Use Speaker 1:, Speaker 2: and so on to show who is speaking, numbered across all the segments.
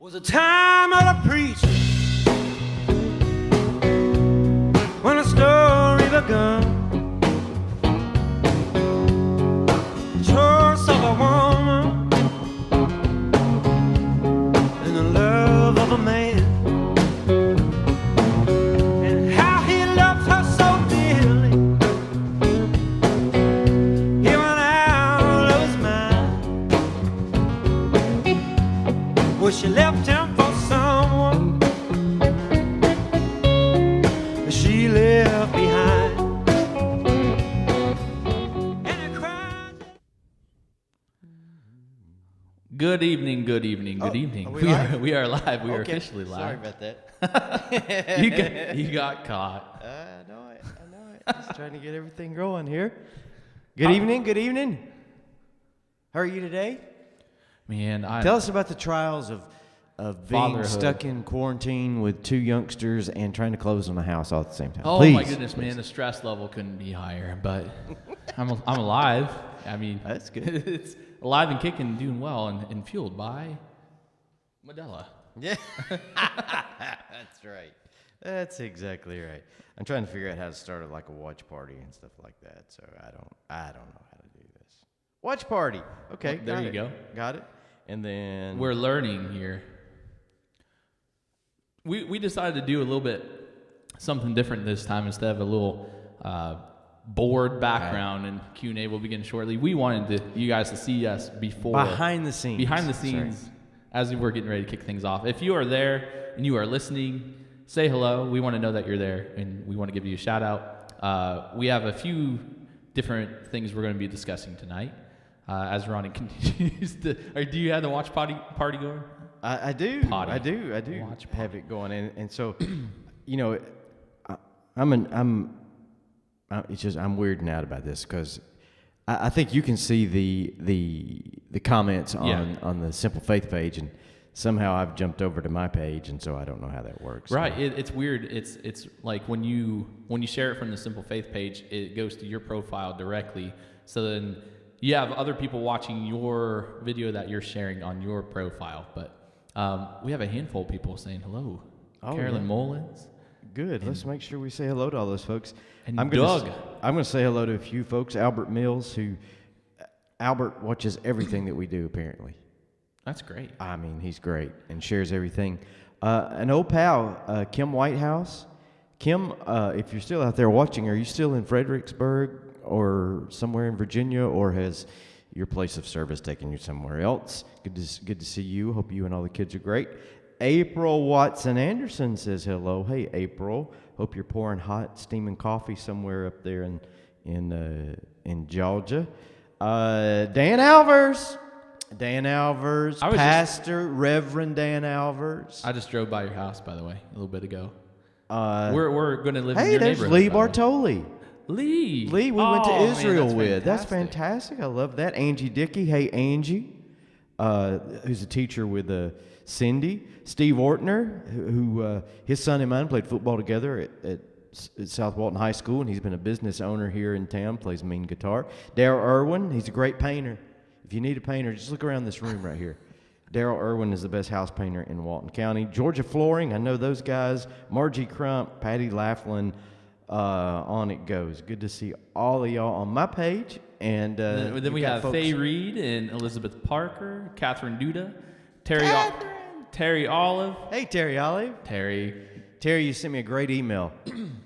Speaker 1: Was a time of the preach when a story begun. Choice of a woman and the love of a man, and how he loved her so dearly. He went out of his mind. Well, she left him for someone she left behind. And he cried.
Speaker 2: Good evening, good evening, good evening.
Speaker 3: Are we live?
Speaker 2: We are live. We are
Speaker 3: Okay.
Speaker 2: officially live.
Speaker 3: Sorry about that.
Speaker 2: You got caught.
Speaker 3: I know it. Just trying to get everything going here. Good evening. Good evening. How are you today?
Speaker 2: Man,
Speaker 3: Tell us about the trials of being
Speaker 2: Fatherhood.
Speaker 3: stuck in quarantine with two youngsters and trying to close on a house all at the same time.
Speaker 2: oh
Speaker 3: Please.
Speaker 2: my goodness, man, the stress level couldn't be higher. But I'm alive. I mean,
Speaker 3: That's good.
Speaker 2: It's alive and kicking, doing well, and fueled by Modelo.
Speaker 3: Yeah. That's right. That's exactly right. I'm trying to figure out how to start like a watch party and stuff like that. So I don't know how to do this. Watch party. Okay.
Speaker 2: Well, there
Speaker 3: got
Speaker 2: you
Speaker 3: it.
Speaker 2: go.
Speaker 3: Got it. And then
Speaker 2: We're learning here. We decided to do a little bit something different this time instead of a little board background and Q&A will begin shortly. We wanted you guys to see us
Speaker 3: behind the scenes. Sorry.
Speaker 2: As we were getting ready to kick things off. If you are there and you are listening, say hello. We want to know that you're there and we want to give you a shout out. We have a few different things we're going to be discussing tonight. As Ronnie continues to, or do you have the watch party going?
Speaker 3: I do.
Speaker 2: Potty.
Speaker 3: I do.
Speaker 2: Watch
Speaker 3: have it going, and so, it's just I'm weirding out about this because I think you can see the comments on the Simple Faith page, and somehow I've jumped over to my page, and so I don't know how that works.
Speaker 2: Right. It's weird. It's like when you share it from the Simple Faith page, it goes to your profile directly. So then you have other people watching your video that you're sharing on your profile, but we have a handful of people saying hello.
Speaker 3: Oh,
Speaker 2: Carolyn
Speaker 3: yeah.
Speaker 2: Mullins.
Speaker 3: Good. Let's make sure we say hello to all those folks.
Speaker 2: And
Speaker 3: I'm
Speaker 2: Doug.
Speaker 3: I'm going to say hello to a few folks. Albert Mills, Albert watches everything that we do, apparently.
Speaker 2: That's great.
Speaker 3: I mean, he's great and shares everything. An old pal, Kim Whitehouse. Kim, if you're still out there watching, are you still in Fredericksburg or somewhere in Virginia, or has your place of service taken you somewhere else? Good to see you. Hope you and all the kids are great. April Watson Anderson says hello. Hey, April. Hope you're pouring hot, steaming coffee somewhere up there in Georgia. Dan Alvers, Pastor Reverend Dan Alvers.
Speaker 2: I just drove by your house, by the way, a little bit ago. We're going to live in
Speaker 3: Hey,
Speaker 2: your
Speaker 3: there's
Speaker 2: neighborhood.
Speaker 3: Lee
Speaker 2: by the way.
Speaker 3: Bartoli.
Speaker 2: Lee,
Speaker 3: we went to Israel
Speaker 2: man,
Speaker 3: with. That's fantastic. I love that. Angie Dickey. Hey, Angie, who's a teacher with Cindy. Steve Ortner, who his son and mine played football together at South Walton High School, and he's been a business owner here in town, plays mean guitar. Daryl Irwin, he's a great painter. If you need a painter, just look around this room right here. Daryl Irwin is the best house painter in Walton County. Georgia Flooring, I know those guys. Margie Crump, Patty Laughlin. On it goes. Good to see all of y'all on my page. And
Speaker 2: then we have
Speaker 3: folks.
Speaker 2: Faye Reed and Elizabeth Parker, Catherine Duda, Terry Olive.
Speaker 3: Hey, Terry Olive.
Speaker 2: Terry,
Speaker 3: you sent me a great email.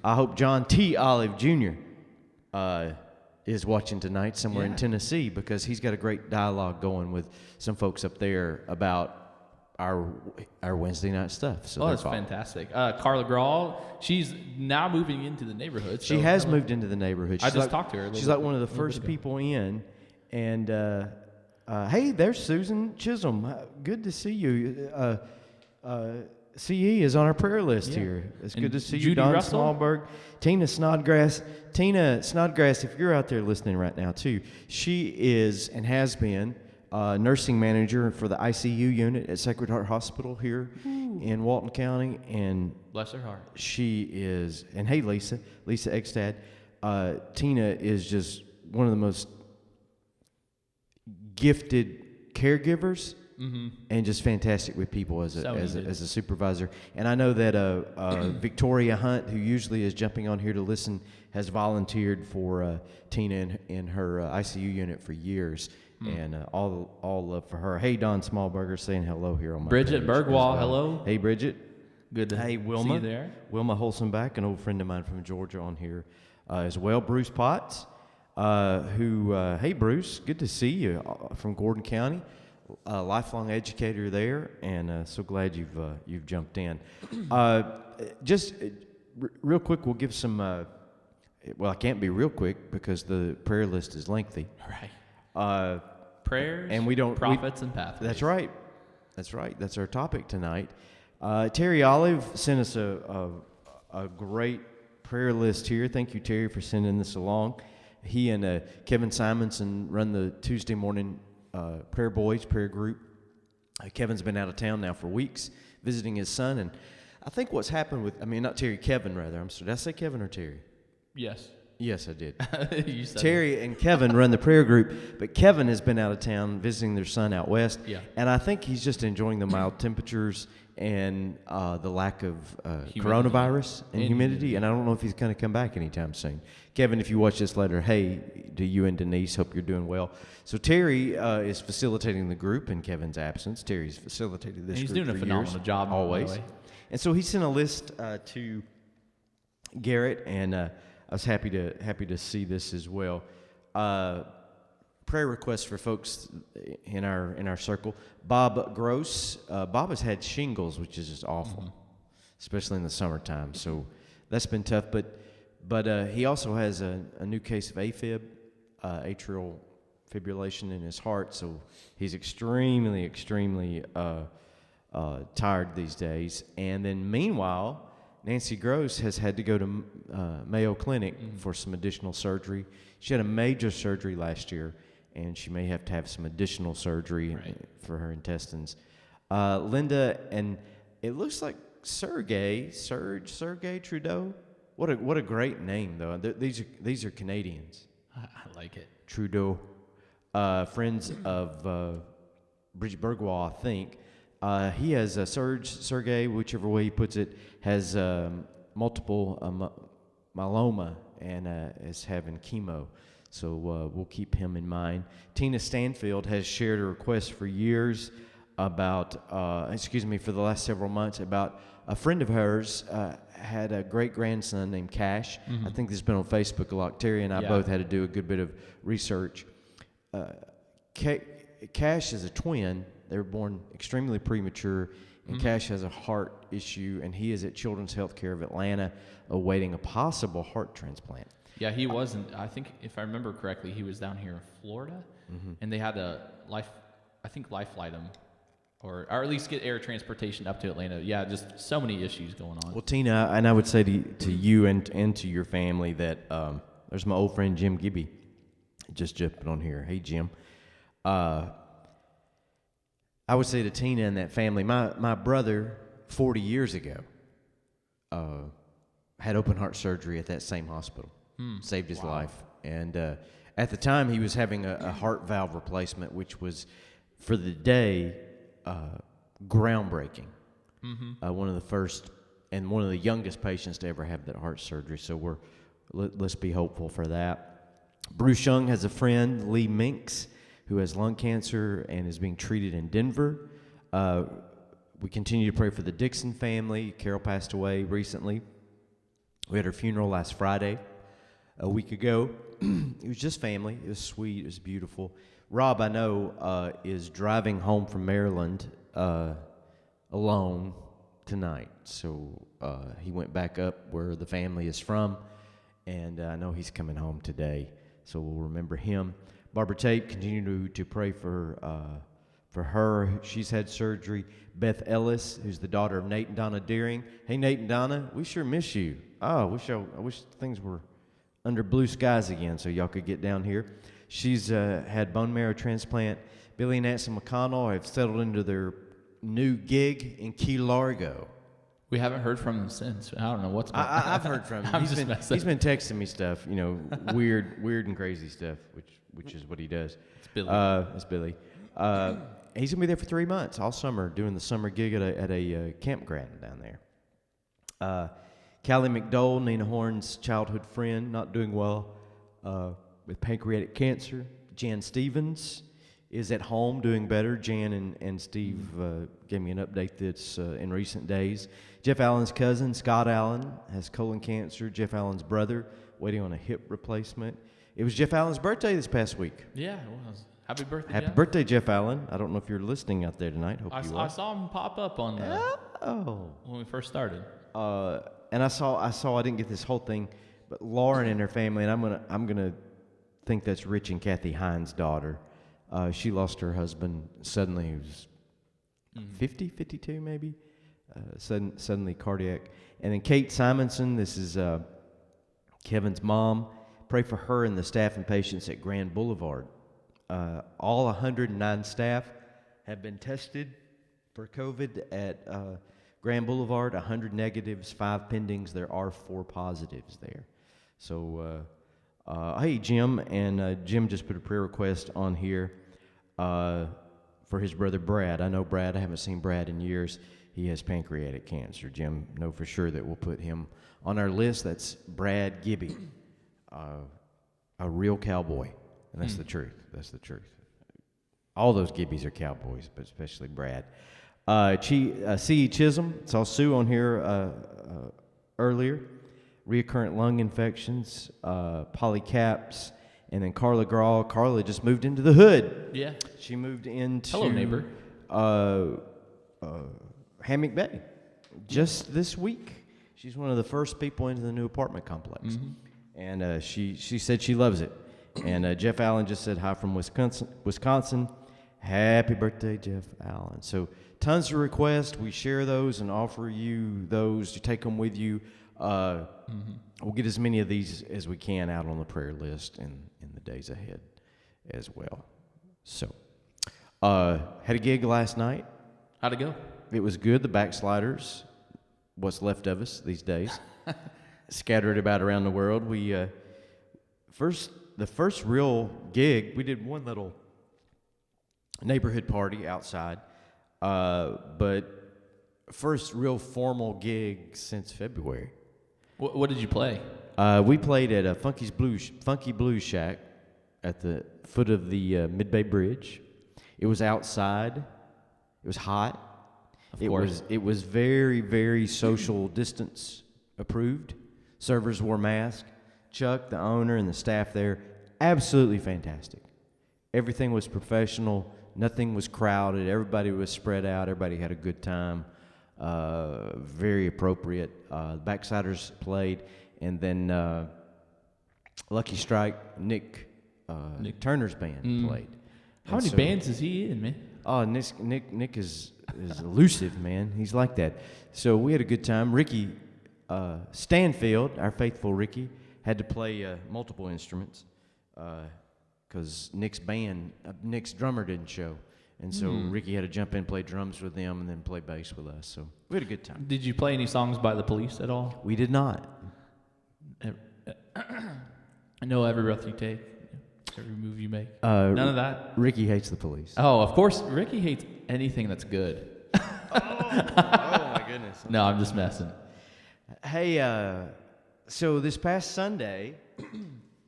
Speaker 3: I hope John T. Olive Jr. Is watching tonight somewhere in Tennessee, because he's got a great dialogue going with some folks up there about our Wednesday night stuff. So
Speaker 2: that's fantastic. Carla Grawl, she's now moving into the neighborhood.
Speaker 3: She has moved into the neighborhood.
Speaker 2: I just talked to her.
Speaker 3: She's like one of the first people in. And hey, there's Susan Chisholm. Good to see you. CE is on our prayer list here. It's good to see you,
Speaker 2: Judy
Speaker 3: Don
Speaker 2: Russell?
Speaker 3: Smallberg. Tina Snodgrass, if you're out there listening right now too, she is and has been nursing manager for the ICU unit at Sacred Heart Hospital here in Walton County, and
Speaker 2: bless her heart.
Speaker 3: She is, and hey, Lisa Eckstad, Tina is just one of the most gifted caregivers and just fantastic with people as
Speaker 2: So needed.
Speaker 3: a supervisor. And I know that Victoria Hunt, who usually is jumping on here to listen, has volunteered for Tina in her ICU unit for years. And all love for her. Hey, Don Smallberger saying hello here on my
Speaker 2: Bridget
Speaker 3: page
Speaker 2: Bergwall,
Speaker 3: as well.
Speaker 2: Hello.
Speaker 3: Hey, Bridget.
Speaker 2: Good to
Speaker 3: Hey,
Speaker 2: see
Speaker 3: Wilma.
Speaker 2: you there.
Speaker 3: Wilma Holsenbach, an old friend of mine from Georgia, on here as well. Bruce Potts, hey, Bruce, good to see you from Gordon County, a lifelong educator there, and so glad you've jumped in. Real quick, we'll give some. Well, I can't be real quick because the prayer list is lengthy.
Speaker 2: Right. Prayers,
Speaker 3: and
Speaker 2: prophets, and pathways.
Speaker 3: That's right. That's our topic tonight. Terry Olive sent us a great prayer list here. Thank you, Terry, for sending this along. He and Kevin Simonson run the Tuesday morning prayer group. Kevin's been out of town now for weeks visiting his son, and I think what's happened not Terry, Kevin rather. Did I say Kevin or Terry?
Speaker 2: Yes.
Speaker 3: Yes, I did.
Speaker 2: You said
Speaker 3: Terry and Kevin run the prayer group, but Kevin has been out of town visiting their son out west.
Speaker 2: Yeah.
Speaker 3: And I think he's just enjoying the mild temperatures and the lack of coronavirus and humidity. And I don't know if he's going to come back anytime soon. Kevin, if you watch this letter, hey to you and Denise, hope you're doing well. So Terry is facilitating the group in Kevin's absence. Terry's facilitated this
Speaker 2: He's
Speaker 3: group
Speaker 2: doing a
Speaker 3: for
Speaker 2: phenomenal
Speaker 3: years,
Speaker 2: job,
Speaker 3: always.
Speaker 2: by the way.
Speaker 3: And so he sent a list to Garrett, and I was happy to see this as well. Prayer requests for folks in our circle. Bob Gross. Bob has had shingles, which is just awful, especially in the summertime. So that's been tough. But he also has a new case of AFib, atrial fibrillation in his heart. So he's extremely tired these days. And then meanwhile, Nancy Gross has had to go to Mayo Clinic for some additional surgery. She had a major surgery last year, and she may have to have some additional surgery for her intestines. Linda, and it looks like Sergey Trudeau. What a great name, though. These are Canadians.
Speaker 2: I like it.
Speaker 3: Trudeau, friends of Bridget Bergwall, I think. He has Sergey, whichever way he puts it, has multiple myeloma and is having chemo. So we'll keep him in mind. Tina Stanfield has shared a request for years about, for the last several months, about a friend of hers had a great-grandson named Cash. I think this has been on Facebook a lot. Terry and I both had to do a good bit of research. Cash is a twin. They were born extremely premature, and Cash has a heart issue, and he is at Children's Healthcare of Atlanta awaiting a possible heart transplant.
Speaker 2: Yeah, he wasn't. I think, if I remember correctly, he was down here in Florida, and they had to life flight him, or at least get air transportation up to Atlanta. Yeah, just so many issues going on.
Speaker 3: Well, Tina, and I would say to you and to your family that there's my old friend Jim Gibby, just jumping on here. Hey, Jim. I would say to Tina and that family, my brother, 40 years ago, had open heart surgery at that same hospital. Saved his life. And at the time, he was having a heart valve replacement, which was, for the day, groundbreaking. One of the first and one of the youngest patients to ever have that heart surgery. So let's be hopeful for that. Bruce Young has a friend, Lee Minks, who has lung cancer and is being treated in Denver. We continue to pray for the Dixon family. Carol passed away recently. We had her funeral last Friday, a week ago. It was just family. It was sweet. It was beautiful. Rob, I know, is driving home from Maryland alone tonight. So he went back up where the family is from, and I know he's coming home today. So we'll remember him. Barbara Tate, continue to pray for her. She's had surgery. Beth Ellis, who's the daughter of Nate and Donna Deering. Hey, Nate and Donna, we sure miss you. Oh, I wish things were under blue skies again so y'all could get down here. She's had bone marrow transplant. Billy and Nancy McConnell have settled into their new gig in Key Largo.
Speaker 2: We haven't heard from him since. I don't know what's going on.
Speaker 3: I've heard from him. He's been texting me stuff, weird and crazy stuff, which is what he does.
Speaker 2: It's Billy.
Speaker 3: It's Billy. he's going to be there for 3 months, all summer, doing the summer gig at a campground down there. Callie McDowell, Nina Horn's childhood friend, not doing well with pancreatic cancer. Jan Stevens is at home doing better. Jan and Steve gave me an update that's in recent days. Jeff Allen's cousin, Scott Allen, has colon cancer. Jeff Allen's brother, waiting on a hip replacement. It was Jeff Allen's birthday this past week.
Speaker 2: Yeah, it was. Happy birthday,
Speaker 3: Happy
Speaker 2: Jeff.
Speaker 3: birthday, Jeff Allen. I don't know if you're listening out there tonight. Hope you are.
Speaker 2: I saw him pop up on when we first started.
Speaker 3: And I saw I didn't get this whole thing, but Lauren and her family, and I'm gonna think that's Rich and Kathy Hines' daughter. She lost her husband suddenly. He was 50, 52 maybe. Suddenly cardiac. And then Kate Simonson, this is Kevin's mom. Pray for her and the staff and patients at Grand Boulevard. All 109 staff have been tested for COVID at Grand Boulevard. 100 negatives, 5 pendings. There are 4 positives there. So, hey, Jim, and Jim just put a prayer request on here for his brother Brad. I know Brad. I haven't seen Brad in years. He has pancreatic cancer. Jim, know for sure that we'll put him on our list. That's Brad Gibby, a real cowboy. And that's the truth. That's the truth. All those Gibbies are cowboys, but especially Brad. C.E. Chisholm, saw Sue on here earlier. Reoccurrent lung infections, polycaps, and then Carla Graw. Carla just moved into the hood.
Speaker 2: Yeah.
Speaker 3: She moved into...
Speaker 2: Hello, neighbor.
Speaker 3: Hammock Bay just this week. She's one of the first people into the new apartment complex. And she said she loves it. And Jeff Allen just said hi from Wisconsin. Happy birthday, Jeff Allen. So tons of requests. We share those and offer you those. You take them with you. We'll get as many of these as we can out on the prayer list in the days ahead as well. So, had a gig last night.
Speaker 2: How'd it go?
Speaker 3: It was good. The Backsliders, what's left of us these days, scattered about around the world. We the first real gig, we did one little neighborhood party outside, but first real formal gig since February.
Speaker 2: What did you play?
Speaker 3: We played at a Funky Blues Shack at the foot of the Mid-Bay Bridge. It was outside. It was hot. Of course. It was very, very social distance approved. Servers wore masks. Chuck, the owner, and the staff there, absolutely fantastic. Everything was professional. Nothing was crowded. Everybody was spread out. Everybody had a good time. Very appropriate. The Backsiders played, and then Lucky Strike, Nick Turner's band played.
Speaker 2: How many bands is he in, man?
Speaker 3: Oh, Nick is elusive, man. He's like that. So we had a good time. Ricky Stanfield, our faithful Ricky, had to play multiple instruments because Nick's drummer didn't show. And so Ricky had to jump in, play drums with them, and then play bass with us. So we had a good time.
Speaker 2: Did you play any songs by the Police at all?
Speaker 3: We did not.
Speaker 2: I know Every Breath You Take, every move you make. None of that?
Speaker 3: Ricky hates the Police.
Speaker 2: Oh, of course. Ricky hates anything that's good.
Speaker 3: Oh my goodness.
Speaker 2: No, I'm just messing.
Speaker 3: Hey, so this past Sunday,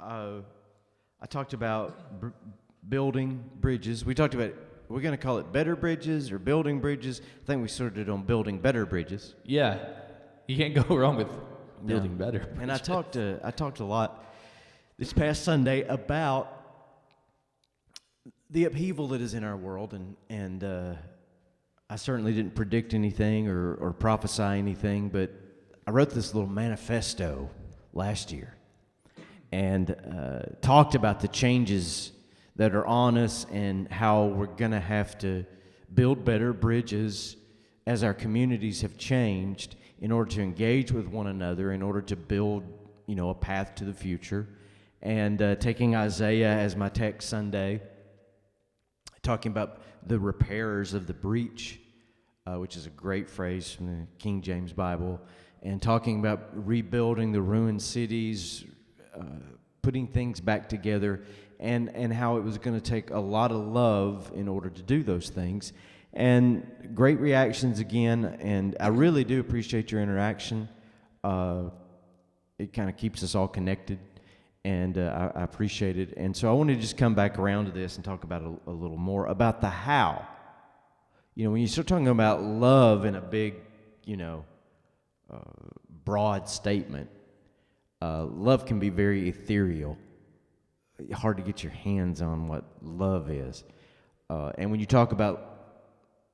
Speaker 3: I talked about building bridges. We talked about, we're going to call it better bridges or building bridges. I think we started on building better bridges.
Speaker 2: Yeah. You can't go wrong with building better bridges.
Speaker 3: And I talked a lot this past Sunday about the upheaval that is in our world, and I certainly didn't predict anything or prophesy anything, but I wrote this little manifesto last year and talked about the changes that are on us and how we're going to have to build better bridges as our communities have changed in order to engage with one another, in order to build, a path to the future. And taking Isaiah as my text Sunday, talking about the repairers of the breach, which is a great phrase from the King James Bible, and talking about rebuilding the ruined cities, putting things back together, and how it was going to take a lot of love in order to do those things. And great reactions again, and I really do appreciate your interaction. It kind of keeps us all connected, and I appreciate it. And so I want to just come back around to this and talk about a little more about the how. You know, when you start talking about love in a big, broad statement, love can be very ethereal. Hard to get your hands on what love is. And when you talk about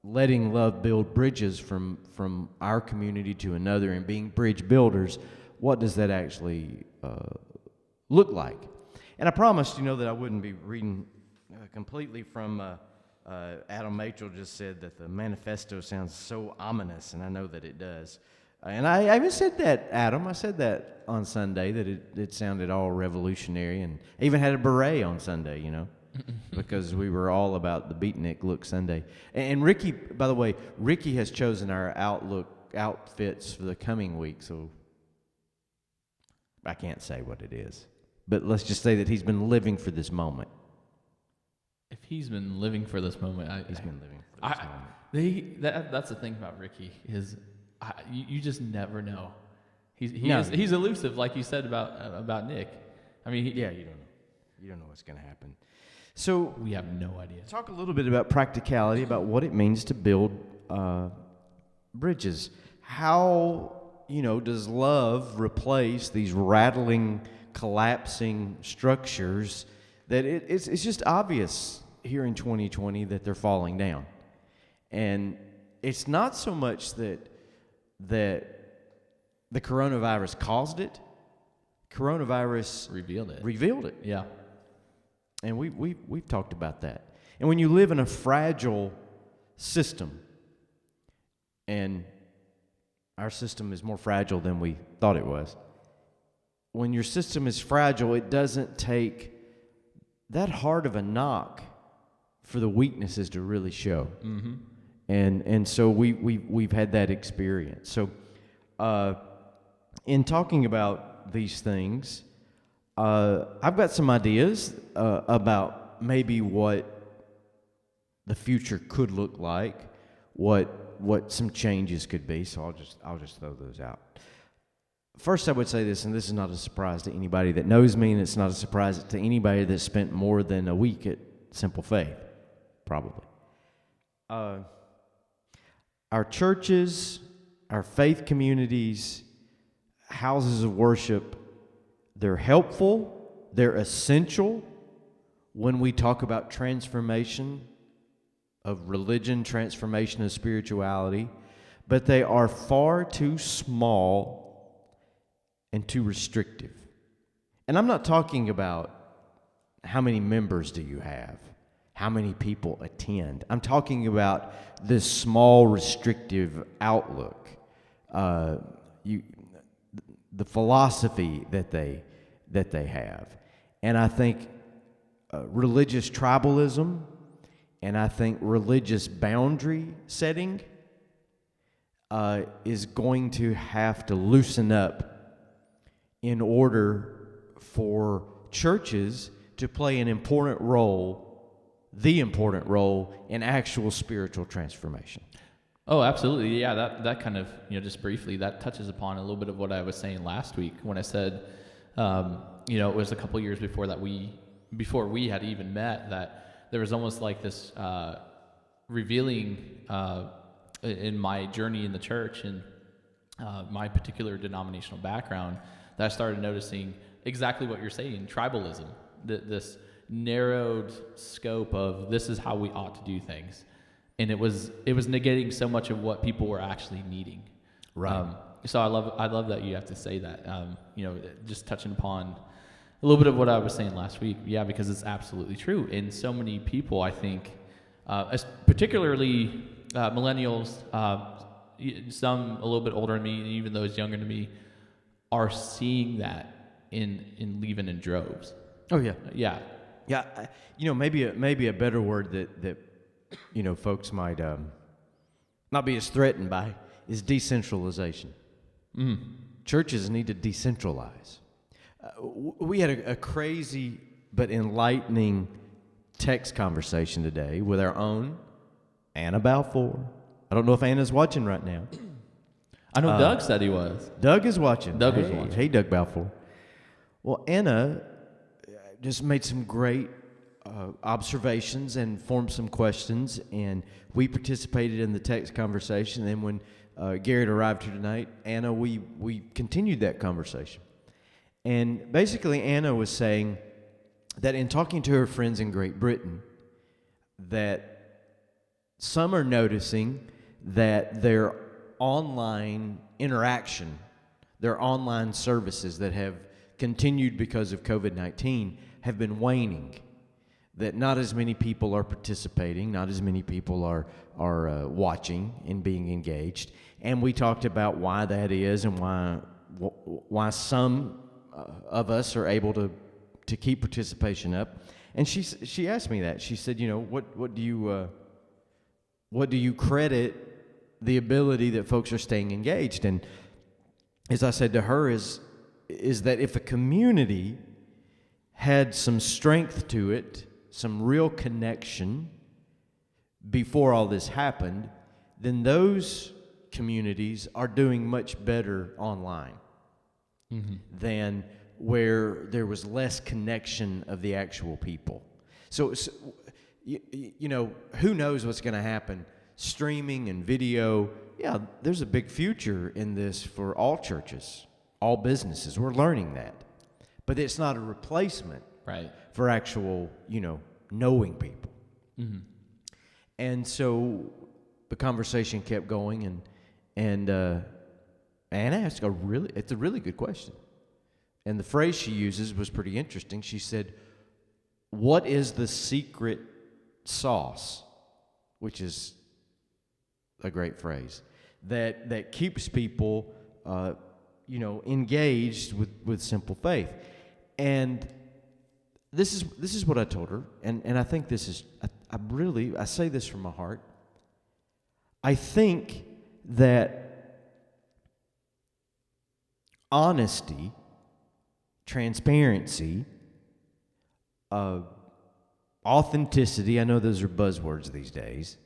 Speaker 3: letting love build bridges from our community to another and being bridge builders, what does that actually look like? And I promised, that I wouldn't be reading completely from Adam Matchell just said that the manifesto sounds so ominous, and I know that it does. And I even said that, Adam. I said that on Sunday, that it sounded all revolutionary, and I even had a beret on Sunday, because we were all about the beatnik look Sunday. And Ricky, by the way, Ricky has chosen our outfits for the coming week, so I can't say what it is. But let's just say that he's been living for this moment.
Speaker 2: If he's been living for this moment,
Speaker 3: He's been living for this moment.
Speaker 2: That's the thing about Ricky is you just never know. He's
Speaker 3: No.
Speaker 2: he's elusive, like you said about Nick. I mean,
Speaker 3: You don't know. You don't know what's going to happen. So
Speaker 2: we have no idea.
Speaker 3: talk a little bit about practicality, about what it means to build bridges. How, does love replace these rattling, collapsing structures that it's just obvious here in 2020 that they're falling down? And it's not so much that the coronavirus caused it. Coronavirus
Speaker 2: Revealed it. Yeah.
Speaker 3: And we've talked about that. And when you live in a fragile system, and our system is more fragile than we thought it was, when your system is fragile, it doesn't take that hard of a knock for the weaknesses to really show.
Speaker 2: Mm-hmm.
Speaker 3: And so we've had that experience. So in talking about these things, I've got some ideas about maybe what the future could look like, what some changes could be. So I'll just throw those out. First, I would say this, and this is not a surprise to anybody that knows me, and it's not a surprise to anybody that spent more than a week at Simple Faith, probably. Our churches, our faith communities, houses of worship, they're helpful, they're essential when we talk about transformation of religion, transformation of spirituality, but they are far too small and too restrictive. And I'm not talking about how many members do you have, how many people attend. I'm talking about this small, restrictive outlook, the philosophy that they have. And I think religious tribalism, and I think religious boundary setting is going to have to loosen up in order for churches to play the important role in actual spiritual transformation.
Speaker 2: Oh, absolutely. Yeah, that kind of, just briefly, that touches upon a little bit of what I was saying last week when I said, it was a couple years before we had even met, that there was almost like this revealing in my journey in the church and my particular denominational background, that I started noticing exactly what you're saying, tribalism, this narrowed scope of this is how we ought to do things. And it was negating so much of what people were actually needing.
Speaker 3: Right.
Speaker 2: So I love that you have to say that. Just touching upon a little bit of what I was saying last week. Yeah, because it's absolutely true. And so many people, I think, particularly millennials, some a little bit older than me, and even those younger than me, are seeing that in leaving in droves.
Speaker 3: Oh yeah.
Speaker 2: Yeah.
Speaker 3: Yeah. Maybe a better word that folks might not be as threatened by is decentralization. Churches need to decentralize. We had a crazy but enlightening text conversation today with our own Anna Balfour. I don't know if Anna's watching right now.
Speaker 2: I know Doug said he was.
Speaker 3: Doug is watching.
Speaker 2: Doug was
Speaker 3: Hey,
Speaker 2: watching.
Speaker 3: Hey, Doug Balfour. Well, Anna just made some great observations and formed some questions, and we participated in the text conversation. And when Garrett arrived here tonight, Anna, we continued that conversation. And basically, Anna was saying that in talking to her friends in Great Britain, that some are noticing that their online interaction, their online services that have continued because of COVID-19 have been waning. That not as many people are participating, not as many people are watching and being engaged. And we talked about why that is and why some of us are able to keep participation up. And she asked me that. She said, what do you credit the ability that folks are staying engaged? And as I said to her, is that if a community had some strength to it, some real connection before all this happened, then those communities are doing much better online than where there was less connection of the actual people. So who knows what's going to happen? Streaming and video, yeah, there's a big future in this for all churches, all businesses. We're learning that. But it's not a replacement for actual, knowing people. Mm-hmm. And so the conversation kept going, and Anna asked it's a really good question. And the phrase she uses was pretty interesting. She said, "What is the secret sauce?" Which is a great phrase that keeps people, engaged with simple faith. And this is what I told her, and I think this is I say this from my heart. I think that honesty, transparency, authenticity, I know those are buzzwords these days,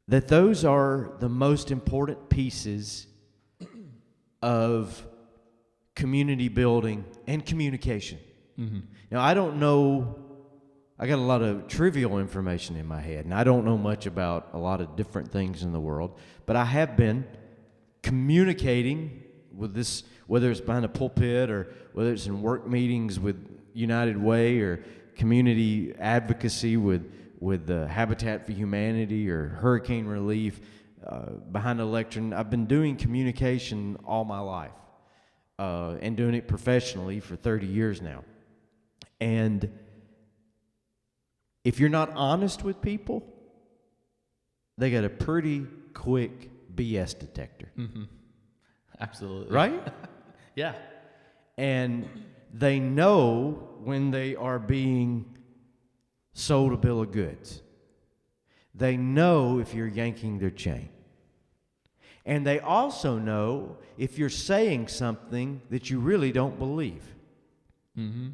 Speaker 3: that those are the most important pieces of community building and communication. Mm-hmm. Now, I don't know, I got a lot of trivial information in my head, and I don't know much about a lot of different things in the world, but I have been communicating with this, whether it's behind a pulpit or whether it's in work meetings with United Way or community advocacy with Habitat for Humanity or hurricane relief, behind a lectern. I've been doing communication all my life and doing it professionally for 30 years now. And if you're not honest with people, they got a pretty quick BS detector.
Speaker 2: Mm-hmm. Absolutely.
Speaker 3: Right?
Speaker 2: Yeah.
Speaker 3: And they know when they are being sold a bill of goods. They know if you're yanking their chain. And they also know if you're saying something that you really don't believe. Mm-hmm.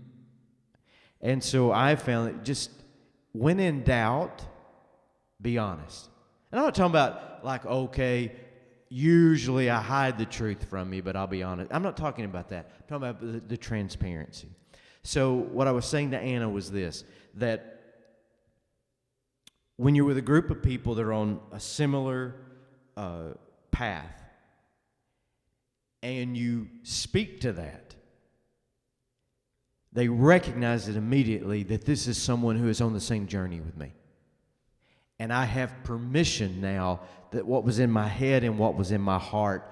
Speaker 3: And so I found that just when in doubt, be honest. And I'm not talking about like, okay, usually I hide the truth from you, but I'll be honest. I'm not talking about that. I'm talking about the transparency. So what I was saying to Anna was this, that when you're with a group of people that are on a similar path, and you speak to that, they recognize it immediately that this is someone who is on the same journey with me. And I have permission now that what was in my head and what was in my heart,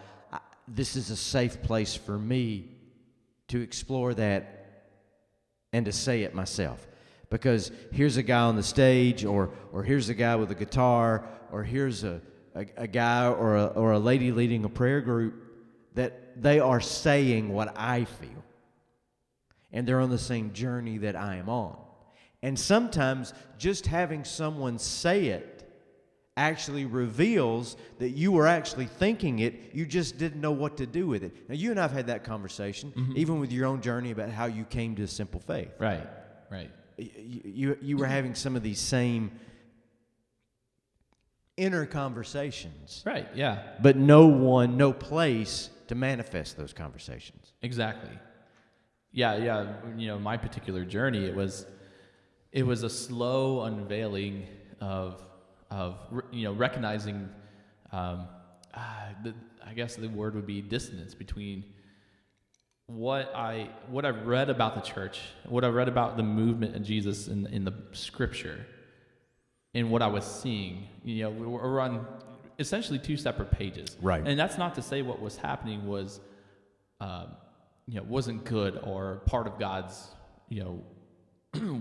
Speaker 3: this is a safe place for me to explore that and to say it myself. Because here's a guy on the stage, or here's a guy with a guitar, or here's a guy or a lady leading a prayer group, that they are saying what I feel. And they're on the same journey that I am on. And sometimes just having someone say it actually reveals that you were actually thinking it, you just didn't know what to do with it. Now, you and I have had that conversation, even with your own journey about how you came to simple faith.
Speaker 2: Right. Right.
Speaker 3: You were having some of these same inner conversations.
Speaker 2: Right. Yeah.
Speaker 3: But no place to manifest those conversations.
Speaker 2: Exactly. Yeah. Yeah. You know, my particular journey, it was a slow unveiling of you know, recognizing, I guess the word would be dissonance between what I read about the church, what I read about the movement of Jesus in the scripture, and what I was seeing. You know, we're on essentially two separate pages.
Speaker 3: Right.
Speaker 2: And that's not to say what was happening was, you know, wasn't good or part of God's, you know,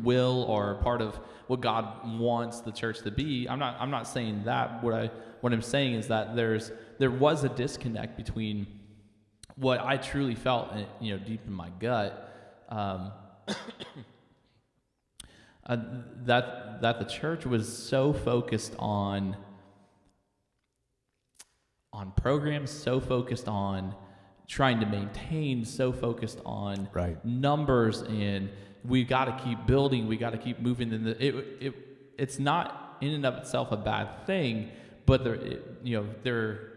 Speaker 2: will or part of what God wants the church to be. I'm not saying that. What I'm saying is that there was a disconnect between what I truly felt, you know, deep in my gut, that the church was so focused on programs, so focused on trying to maintain, so focused on
Speaker 3: Right.
Speaker 2: numbers, and we got to keep building, we got to keep moving. And it's not in and of itself a bad thing, but their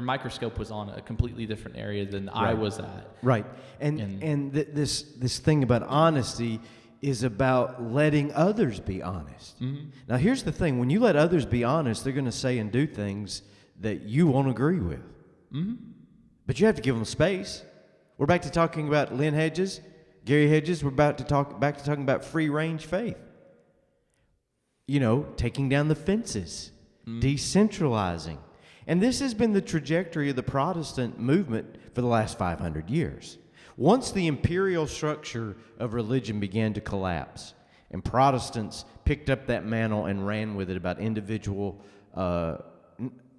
Speaker 2: microscope was on a completely different area than I was at.
Speaker 3: Right. And this thing about honesty is about letting others be honest.
Speaker 2: Mm-hmm.
Speaker 3: Now, here's the thing. When you let others be honest, they're going to say and do things that you won't agree with.
Speaker 2: Mm-hmm.
Speaker 3: But you have to give them space. We're back to talking about Lynn Hedges, Gary Hedges. We're back to talking about free-range faith. You know, taking down the fences, decentralizing. And this has been the trajectory of the Protestant movement for the last 500 years. Once the imperial structure of religion began to collapse, and Protestants picked up that mantle and ran with it about individual, and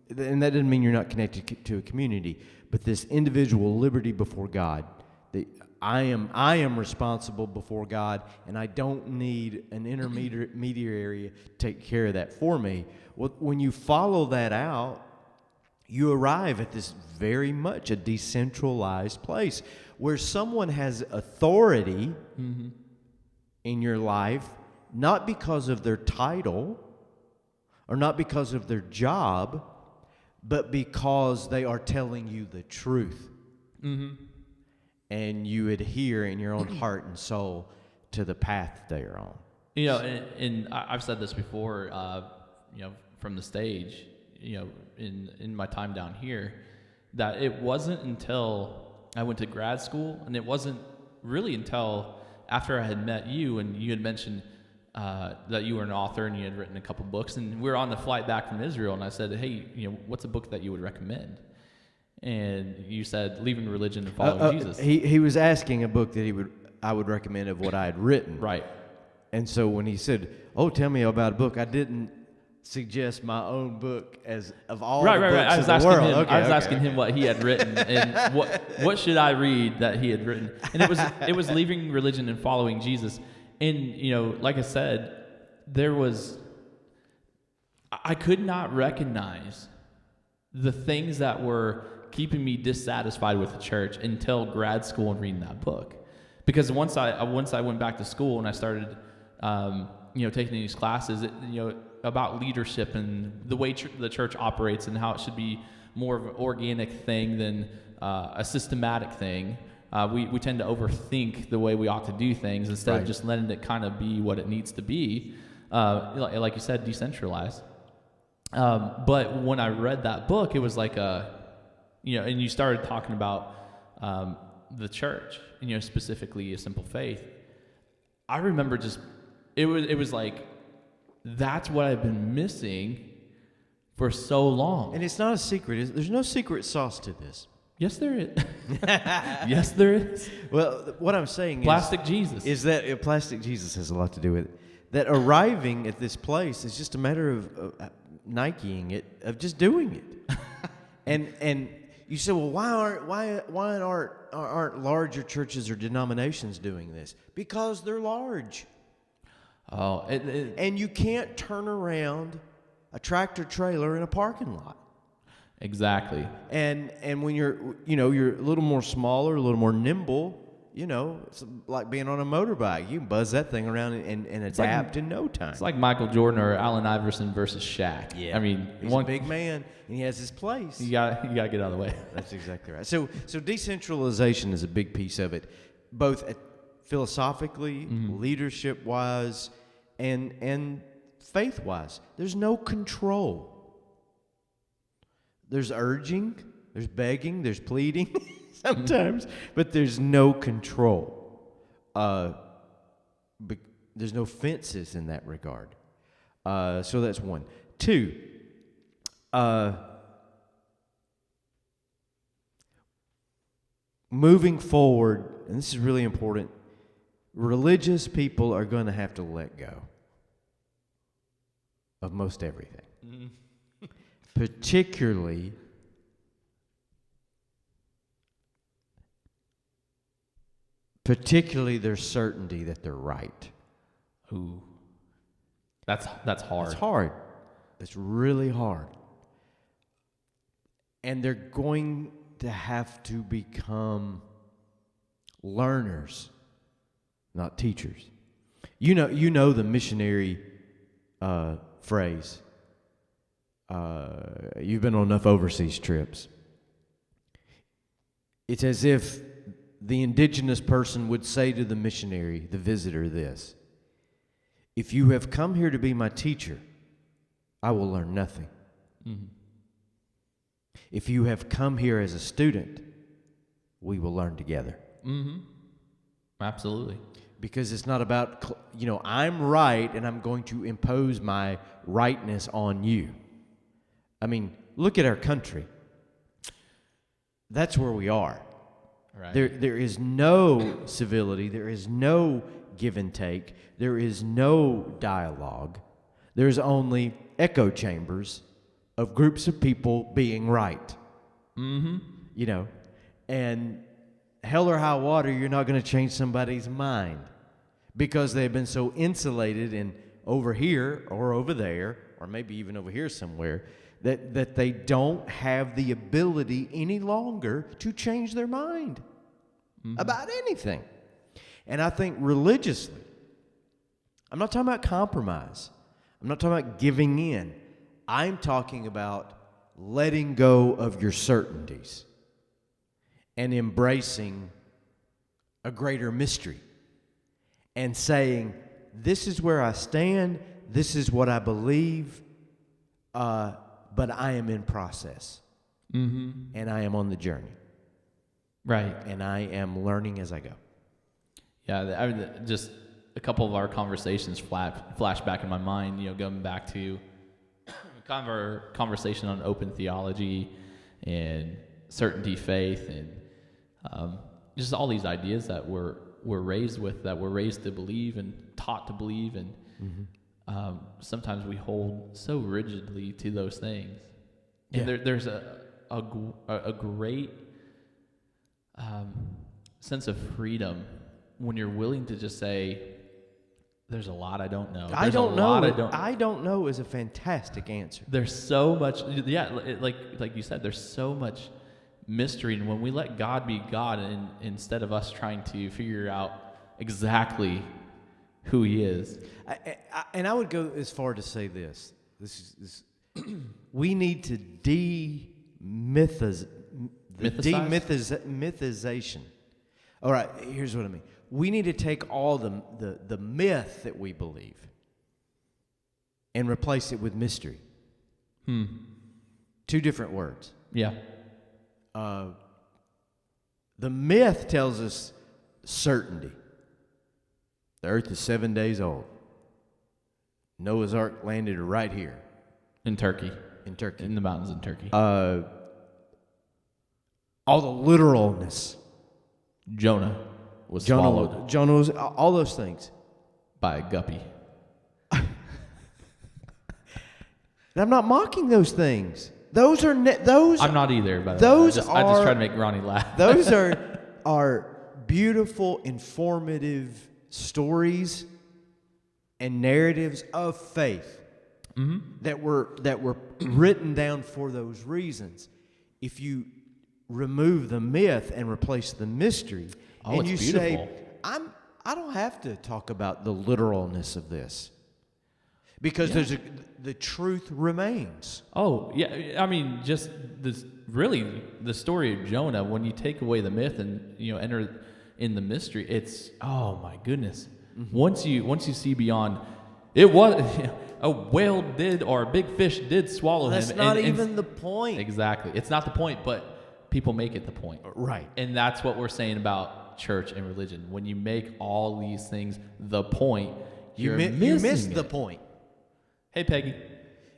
Speaker 3: that doesn't mean you're not connected to a community, but this individual liberty before God. I am responsible before God, and I don't need an intermediary to take care of that for me. Well, when you follow that out, you arrive at this very much a decentralized place where someone has authority in your life, not because of their title or not because of their job, but because they are telling you the truth.
Speaker 2: Mm-hmm.
Speaker 3: And you adhere in your own heart and soul to the path they are on.
Speaker 2: You know, and I've said this before, you know, from the stage, you know, in my time down here, that it wasn't until I went to grad school, and it wasn't really until after I had met you, and you had mentioned that you were an author and you had written a couple books, and we were on the flight back from Israel, and I said, hey, you know, what's a book that you would recommend? And you said, Leaving Religion and Following Jesus.
Speaker 3: He was asking a book that I would recommend of what I had written.
Speaker 2: Right.
Speaker 3: And so when he said, "Oh, tell me about a book," I didn't suggest my own book as of all the books
Speaker 2: I was
Speaker 3: in the world.
Speaker 2: I was asking him what he had written and what should I read that he had written. And it was Leaving Religion and Following Jesus. And you know, like I said, I could not recognize the things that were keeping me dissatisfied with the church until grad school and reading that book. Because once I went back to school and I started, you know, taking these classes, you know, about leadership and the way the church operates and how it should be more of an organic thing than a systematic thing. We tend to overthink the way we ought to do things instead of just letting it kind of be what it needs to be. Like you said, decentralized. But when I read that book, it was like you know, and you started talking about the church, and, you know, specifically A Simple Faith. I remember it was like, that's what I've been missing for so long.
Speaker 3: And it's not a secret. There's no secret sauce to this.
Speaker 2: Yes, there is. Yes, there is.
Speaker 3: Well, what I'm saying
Speaker 2: Plastic Jesus.
Speaker 3: is that Plastic Jesus has a lot to do with it. That arriving at this place is just a matter of Nikeing it, of just doing it. and you say, well, why aren't larger churches or denominations doing this? Because they're large.
Speaker 2: Oh,
Speaker 3: And you can't turn around a tractor trailer in a parking lot.
Speaker 2: Exactly.
Speaker 3: And when you're a little more smaller, a little more nimble, it's like being on a motorbike. You can buzz that thing around and adapt in no time.
Speaker 2: It's like Michael Jordan or Allen Iverson versus Shaq.
Speaker 3: Yeah.
Speaker 2: I mean,
Speaker 3: he's a big man, and he has his place.
Speaker 2: You got to get out of the way.
Speaker 3: That's exactly right. So decentralization is a big piece of it, both philosophically, leadership-wise, and faith-wise. There's no control. There's urging, there's begging, there's pleading sometimes, but there's no control. There's no fences in that regard. So that's one. Two, moving forward, and this is really important, religious people are going to have to let go of most everything. Particularly their certainty that they're right.
Speaker 2: Ooh, that's hard.
Speaker 3: It's hard. It's really hard. And they're going to have to become learners, not teachers. You know the missionary phrase. You've been on enough overseas trips. It's as if the indigenous person would say to the missionary, the visitor, this: if you have come here to be my teacher, I will learn nothing. Mm-hmm. If you have come here as a student, we will learn together.
Speaker 2: Mm-hmm. Absolutely.
Speaker 3: Because it's not about, I'm right and I'm going to impose my rightness on you. I mean, look at our country. That's where we are.
Speaker 2: Right.
Speaker 3: There is no civility. There is no give and take. There is no dialogue. There's only echo chambers of groups of people being right. Mm-hmm. And hell or high water, you're not going to change somebody's mind because they've been so insulated in over here or over there, or maybe even over here somewhere, that they don't have the ability any longer to change their mind about anything. And I think religiously, I'm not talking about compromise. I'm not talking about giving in. I'm talking about letting go of your certainties and embracing a greater mystery and saying, this is where I stand, this is what I believe, but I am in process. Mm-hmm. And I am on the journey.
Speaker 2: Right.
Speaker 3: And I am learning as I go.
Speaker 2: Yeah, just a couple of our conversations flash back in my mind, going back to kind of our conversation on open theology and certainty faith and just all these ideas that we're raised with, that we're raised to believe and taught to believe, and sometimes we hold so rigidly to those things. And there's a great sense of freedom when you're willing to just say, there's a lot I don't know.
Speaker 3: I don't know is a fantastic answer.
Speaker 2: There's so much, like you said, there's so much mystery, and when we let God be God, and instead of us trying to figure out exactly who He is.
Speaker 3: I would go as far to say this. We need to demythization. All right, here's what I mean. We need to take all the myth that we believe and replace it with mystery. Two different words.
Speaker 2: Yeah.
Speaker 3: The myth tells us certainty. The earth is 7 days old. Noah's Ark landed right here.
Speaker 2: In Turkey.
Speaker 3: In
Speaker 2: the mountains in Turkey.
Speaker 3: All the literalness.
Speaker 2: Jonah was swallowed.
Speaker 3: Jonah was, all those things.
Speaker 2: By a guppy.
Speaker 3: And I'm not mocking those things. Those are those.
Speaker 2: I'm not either. But
Speaker 3: I just
Speaker 2: try to make Ronnie laugh.
Speaker 3: Those are beautiful, informative stories and narratives of faith that were written down for those reasons. If you remove the myth and replace the mystery,
Speaker 2: Oh,
Speaker 3: and
Speaker 2: it's
Speaker 3: you
Speaker 2: beautiful.
Speaker 3: say, I don't have to talk about the literalness of this because the truth remains.
Speaker 2: Oh, yeah. I mean, just this really the story of Jonah, when you take away the myth and, enter in the mystery, it's, oh my goodness.
Speaker 3: Mm-hmm.
Speaker 2: Once you see beyond, it was a whale did, or a big fish did swallow him.
Speaker 3: That's not even the point.
Speaker 2: Exactly. It's not the point, but people make it the point.
Speaker 3: Right.
Speaker 2: And that's what we're saying about church and religion. When you make all these things the point, you
Speaker 3: miss the point.
Speaker 2: Hey, Peggy.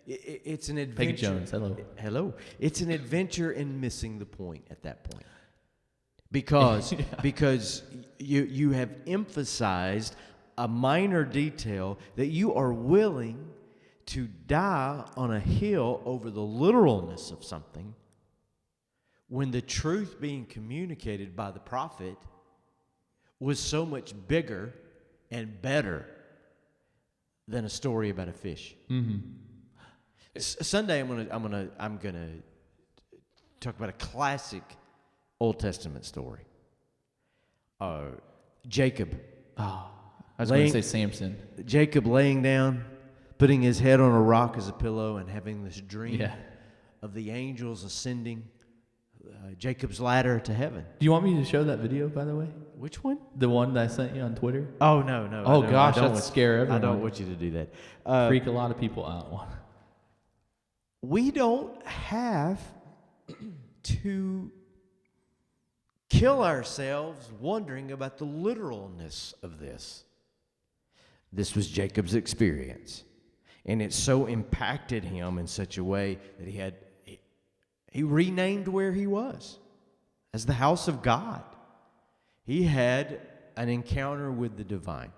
Speaker 3: It's an adventure.
Speaker 2: Peggy Jones, hello.
Speaker 3: Hello. It's an adventure in missing the point at that point. Because you have emphasized a minor detail that you are willing to die on a hill over the literalness of something when the truth being communicated by the prophet was so much bigger and better than a story about a fish.
Speaker 2: Mm-hmm.
Speaker 3: Sunday, I'm gonna talk about a classic Old Testament story. Jacob.
Speaker 2: Oh, I was going to say Samson.
Speaker 3: Jacob laying down, putting his head on a rock as a pillow, and having this dream of the angels ascending Jacob's ladder to heaven.
Speaker 2: Do you want me to show that video, by the way?
Speaker 3: Which one?
Speaker 2: The one that I sent you on Twitter?
Speaker 3: Oh, no.
Speaker 2: Oh, gosh, that'd scare everyone.
Speaker 3: I don't want you to do that.
Speaker 2: Freak a lot of people out.
Speaker 3: We don't have to kill ourselves wondering about the literalness of this. This was Jacob's experience. And it so impacted him in such a way that he renamed where he was as the house of God. He had an encounter with the divine.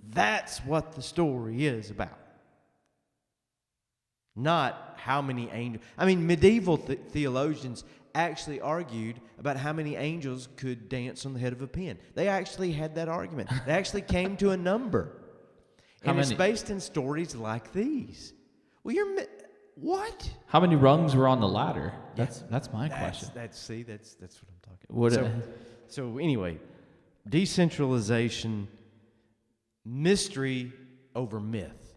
Speaker 3: That's what the story is about. Not how many angels. I mean, medieval theologians actually argued about how many angels could dance on the head of a pin. They actually had that argument. They actually came to a number. It's based in stories like these. Well, what?
Speaker 2: How many rungs were on the ladder? That's my question.
Speaker 3: That's what I'm talking about. So anyway, decentralization, mystery over myth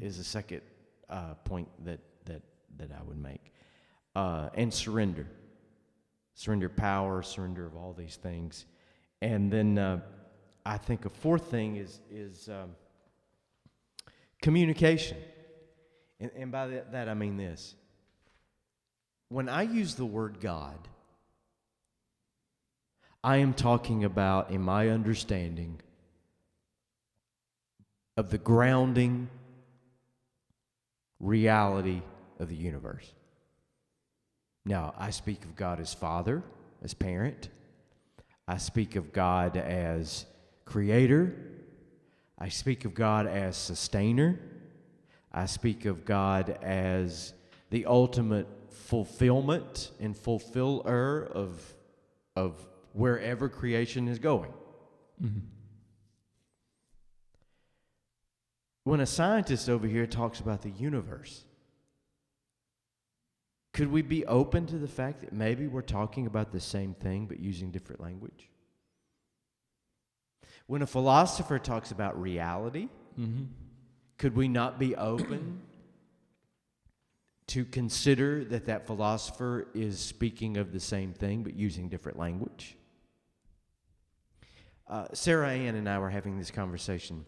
Speaker 3: is the second point that I would make. And surrender power, surrender of all these things. And then I think a fourth thing is communication. And by that I mean this. When I use the word God, I am talking about, in my understanding, of the grounding reality of the universe. Now, I speak of God as Father, as parent. I speak of God as Creator. I speak of God as Sustainer. I speak of God as the ultimate fulfillment and fulfiller of wherever creation is going. Mm-hmm. When a scientist over here talks about the universe, could we be open to the fact that maybe we're talking about the same thing but using different language? When a philosopher talks about reality, could we not be open to consider that philosopher is speaking of the same thing but using different language? Sarah Ann and I were having this conversation.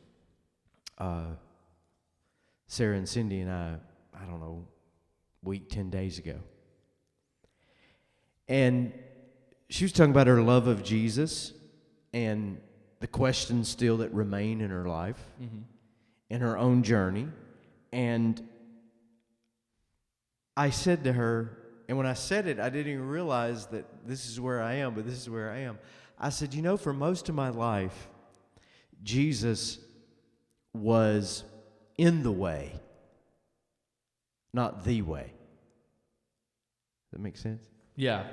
Speaker 3: Sarah and Cindy and I don't know, week, 10 days ago. And she was talking about her love of Jesus and the questions still that remain in her life and her own journey. And I said to her, and when I said it, I didn't even realize that this is where I am, but this is where I am. I said, for most of my life, Jesus was in the way, not the way. Does that make sense?
Speaker 2: Yeah.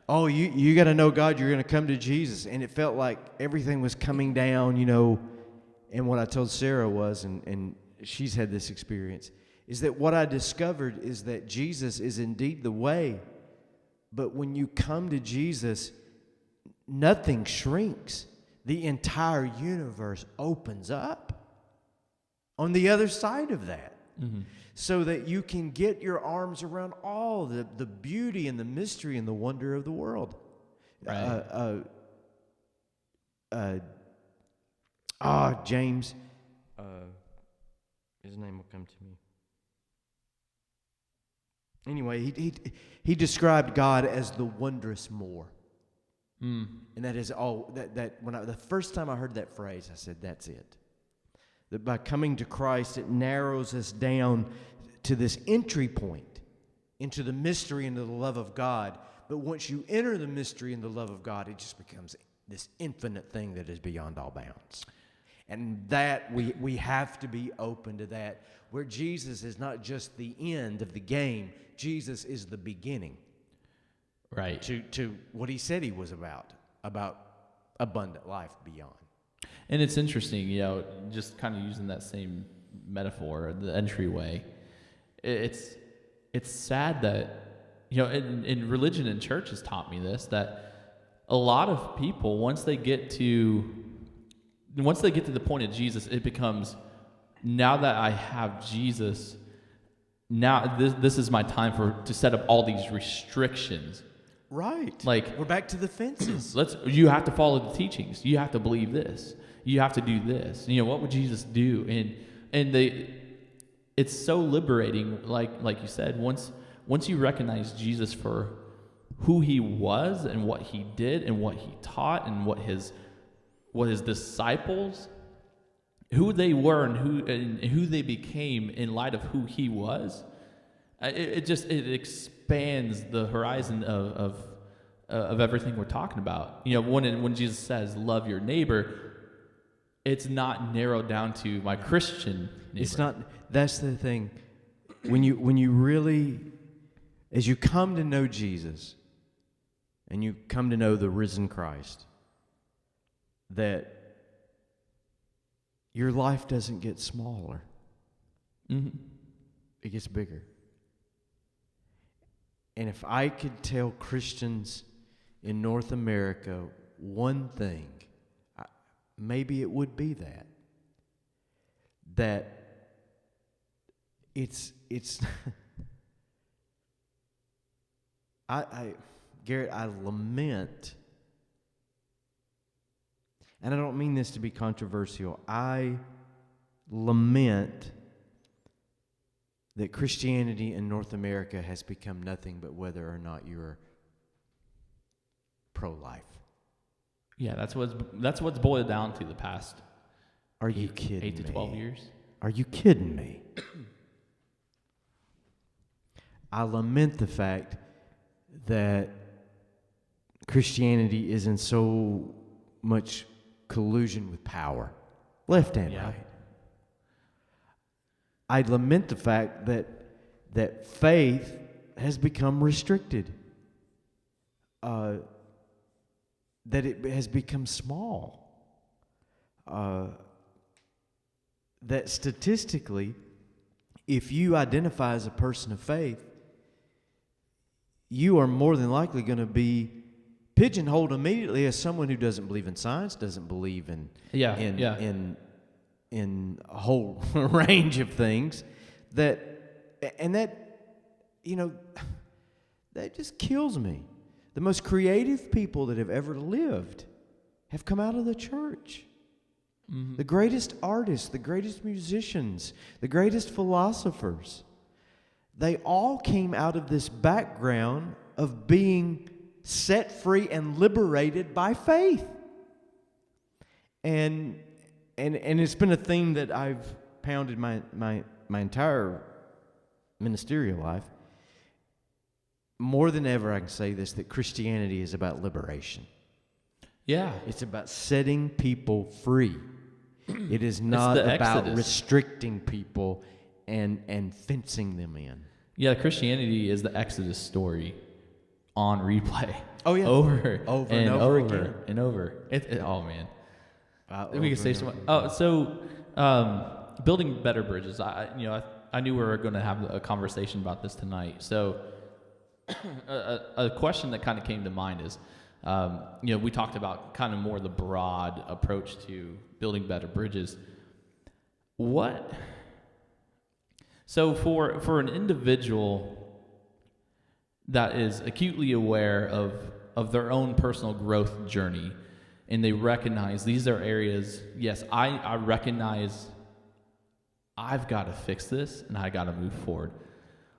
Speaker 3: Oh, you got to know God, you're going to come to Jesus. And it felt like everything was coming down, And what I told Sarah was, and she's had this experience, is that what I discovered is that Jesus is indeed the way. But when you come to Jesus, nothing shrinks. The entire universe opens up on the other side of that.
Speaker 2: Mm-hmm.
Speaker 3: So that you can get your arms around all the beauty and the mystery and the wonder of the world.
Speaker 2: Right.
Speaker 3: James, his name will come to me. Anyway, he described God as the wondrous more.
Speaker 2: Mm.
Speaker 3: And that is all that when the first time I heard that phrase, I said, that's it. That by coming to Christ, it narrows us down to this entry point into the mystery and the love of God. But once you enter the mystery and the love of God, it just becomes this infinite thing that is beyond all bounds. And that we have to be open to that, where Jesus is not just the end of the game, Jesus is the beginning.
Speaker 2: Right.
Speaker 3: To what he said he was about abundant life beyond.
Speaker 2: And it's interesting, just kind of using that same metaphor, the entryway. It's sad that, in religion and church has taught me this, that a lot of people, once they get to the point of Jesus, it becomes, now that I have Jesus, now this is my time to set up all these restrictions. Right. Like,
Speaker 3: we're back to the fences.
Speaker 2: You have to follow the teachings. You have to believe this. You have to do this. What would Jesus do? And it's so liberating, like you said, once you recognize Jesus for who he was and what he did and what he taught and what his disciples, who they were and who they became in light of who he was, it expands the horizon of everything we're talking about. When Jesus says love your neighbor, it's not narrowed down to my Christian neighbor.
Speaker 3: It's not. That's the thing. When you really, as you come to know Jesus, and you come to know the risen Christ, that your life doesn't get smaller.
Speaker 2: Mm-hmm.
Speaker 3: It gets bigger. And if I could tell Christians in North America one thing, maybe it would be that it's Garrett, I lament, and I don't mean this to be controversial, I lament that Christianity in North America has become nothing but whether or not you're pro-life.
Speaker 2: Yeah, that's what's boiled down to the past.
Speaker 3: Are you kidding me?
Speaker 2: 8 to 12 years.
Speaker 3: Are you kidding me? I lament the fact that Christianity is in so much collusion with power, left and right. I lament the fact that faith has become restricted, that it has become small, that statistically, if you identify as a person of faith, you are more than likely going to be pigeonholed immediately as someone who doesn't believe in science, doesn't believe in a whole range of things, that just kills me. The most creative people that have ever lived have come out of the church. Mm-hmm. The greatest artists, the greatest musicians, the greatest philosophers, they all came out of this background of being set free and liberated by faith. And it's been a theme that I've pounded my entire ministerial life. More than ever, I can say this, that Christianity is about liberation.
Speaker 2: Yeah.
Speaker 3: It's about setting people free. It is not about restricting people and fencing them in.
Speaker 2: Yeah, Christianity is the Exodus story on replay.
Speaker 3: Oh, yeah.
Speaker 2: Over
Speaker 3: and over again.
Speaker 2: And over. Oh, man. We could say so much. Building better bridges. I knew we were going to have a conversation about this tonight. So a question that kind of came to mind is, We talked about kind of more the broad approach to building better bridges. So for an individual that is acutely aware of their own personal growth journey, and they recognize these are areas, yes, I recognize I've got to fix this and I got to move forward.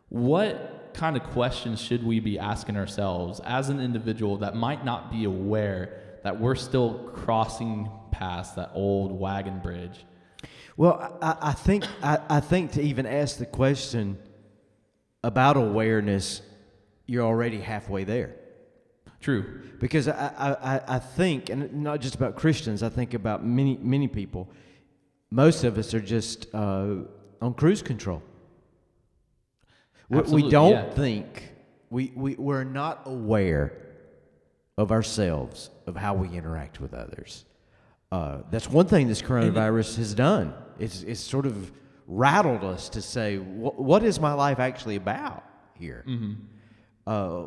Speaker 2: What kind of questions should we be asking ourselves as an individual that might not be aware that we're still crossing past that old wagon bridge?
Speaker 3: Well, I think to even ask the question about awareness, you're already halfway there.
Speaker 2: True.
Speaker 3: Because I think, and not just about Christians, I think about many people. Most of us are just on cruise control. We don't think, we're not aware of ourselves, of how we interact with others. That's one thing this coronavirus has done. It's sort of rattled us to say, what is my life actually about here? Mm-hmm.